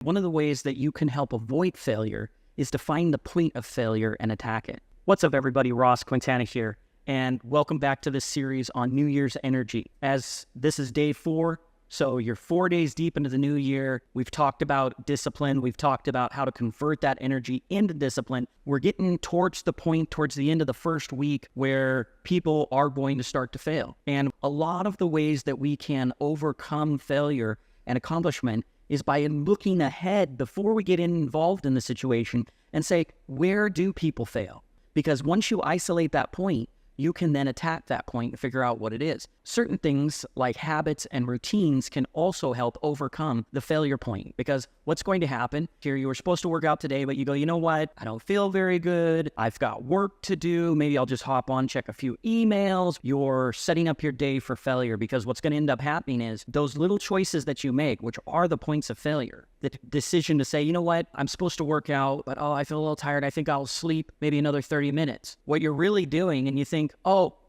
One of the ways that you can help avoid failure is to find the point of failure and attack it. What's up, everybody? Ross Quintana here, and welcome back to this series on New Year's energy. As this is day 4, so you're 4 days deep into the new year. We've talked about discipline. We've talked about how to convert that energy into discipline. We're getting towards the point, towards the end of the first week, where people are going to start to fail. And a lot of the ways that we can overcome failure and accomplishment is by looking ahead before we get involved in the situation and say, where do people fail? Because once you isolate that point, you can then attack that point and figure out what it is. Certain things like habits and routines can also help overcome the failure point, because what's going to happen here, you were supposed to work out today, but you go, you know what? I don't feel very good. I've got work to do. Maybe I'll just hop on, check a few emails. You're setting up your day for failure, because what's going to end up happening is those little choices that you make, which are the points of failure, the decision to say, you know what? I'm supposed to work out, but I feel a little tired. I think I'll sleep maybe another 30 minutes. What you're really doing, and you think,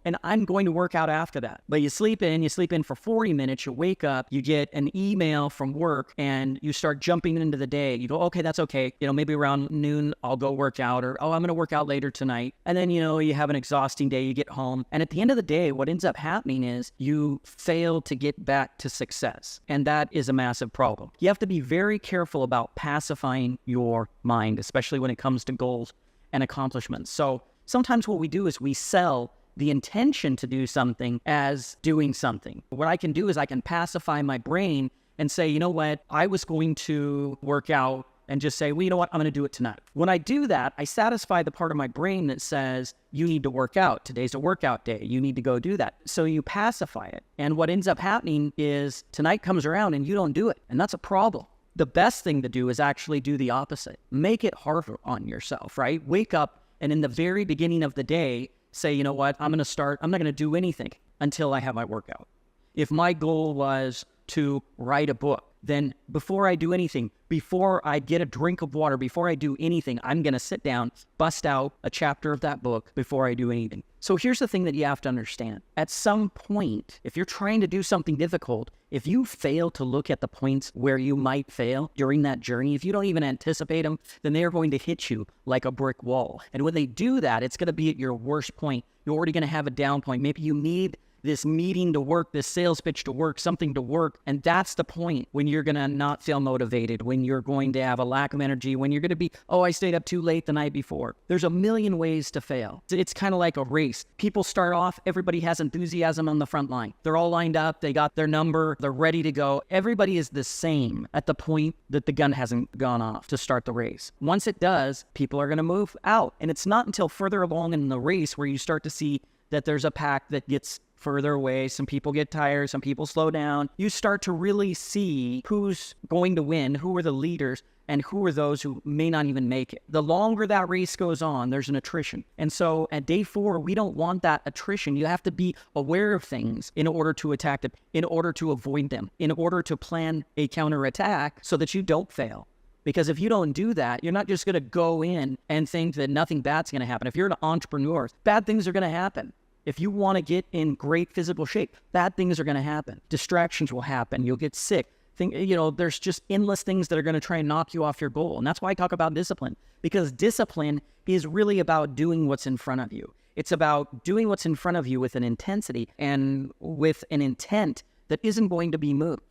and I'm going to work out after that. But you sleep in for 40 minutes, you wake up, you get an email from work, and you start jumping into the day. You go, okay, that's okay. Maybe around noon, I'll go work out, or, I'm going to work out later tonight. And then, you have an exhausting day, you get home. And at the end of the day, what ends up happening is you fail to get back to success. And that is a massive problem. You have to be very careful about pacifying your mind, especially when it comes to goals and accomplishments. So sometimes what we do is we sell the intention to do something as doing something. What I can do is I can pacify my brain and say, you know what, I was going to work out, and just say, well, you know what, I'm going to do it tonight. When I do that, I satisfy the part of my brain that says, you need to work out. Today's a workout day. You need to go do that. So you pacify it. And what ends up happening is tonight comes around and you don't do it. And that's a problem. The best thing to do is actually do the opposite. Make it harder on yourself, right? Wake up and in the very beginning of the day, say, you know what, I'm not going to do anything until I have my workout. If my goal was to write a book, then before I do anything, before I get a drink of water, before I do anything, I'm going to sit down, bust out a chapter of that book before I do anything. So here's the thing that you have to understand. At some point, if you're trying to do something difficult, if you fail to look at the points where you might fail during that journey, if you don't even anticipate them, then they are going to hit you like a brick wall. And when they do that, it's going to be at your worst point. You're already going to have a down point. Maybe you need this meeting to work, this sales pitch to work, something to work. And that's the point when you're going to not feel motivated, when you're going to have a lack of energy, when you're going to be, I stayed up too late the night before. There's a million ways to fail. It's kind of like a race. People start off, everybody has enthusiasm on the front line. They're all lined up. They got their number. They're ready to go. Everybody is the same at the point that the gun hasn't gone off to start the race. Once it does, people are going to move out. And it's not until further along in the race where you start to see that there's a pack that gets further away. Some people get tired, some people slow down. You start to really see who's going to win, who are the leaders, and who are those who may not even make it. The longer that race goes on, there's an attrition. And so at day 4, we don't want that attrition. You have to be aware of things in order to attack them, in order to avoid them, in order to plan a counterattack so that you don't fail. Because if you don't do that, you're not just going to go in and think that nothing bad's going to happen. If you're an entrepreneur, bad things are going to happen. If you want to get in great physical shape, bad things are going to happen. Distractions will happen. You'll get sick. There's just endless things that are going to try and knock you off your goal. And that's why I talk about discipline, because discipline is really about doing what's in front of you. It's about doing what's in front of you with an intensity and with an intent that isn't going to be moved.